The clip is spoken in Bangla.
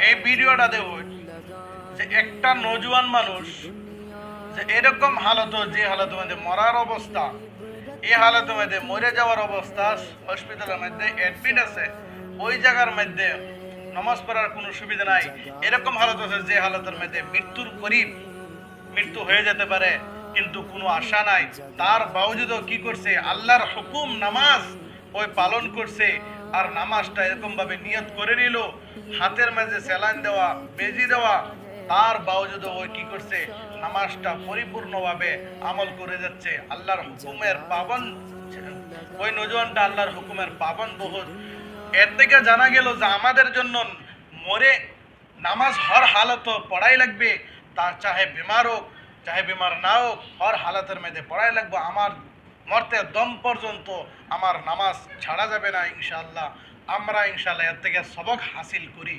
এই ভিডিওটা দেখো যে একটা নজওয়ান মানুষ যে এরকম হালত, যে হালত মধ্যে মরার অবস্থা, এই হালতের মধ্যে মরে যাওয়ার অবস্থা, হসপিটালের মধ্যে অ্যাডমিট আছে, ওই জায়গার মধ্যে নামাজ পড়ার কোনো সুবিধা নাই, এরকম হালত আছে যে হালতের মধ্যে মৃত্যুর করিব, মৃত্যু হয়ে যেতে পারে কিন্তু কোনো আশা নাই, তার বাওজুদও কি করছে আল্লাহর হুকুম নামাজ ওই পালন করছে। আর নামাজটা এরকম ভাবে নিয়ত করে নিল, হাতের মাঝে স্যালাইন দেওয়া, বেজি দেওয়া, তার বাওজুদও ওই কি করছে নামাজটা পরিপূর্ণভাবে আমল করে যাচ্ছে, আল্লাহর হুকুমের পাবন। ওই নজওয়ানটা আল্লাহর হুকুমের পাবন বহুত। এর থেকে জানা গেল যে আমাদের জন্য মরে নামাজ হর হালত পড়াই লাগবে, তা চাহে বিমার হোক চাহে বিমার না হোক, হর হালতের মধ্যে পড়াই লাগবে। আমার মরতে দম পর্যন্ত আমার নামাজ ছাড়া যাবে না ইনশাআল্লাহ। আমরা ইনশাআল্লাহ এর থেকে সবক হাসিল করি।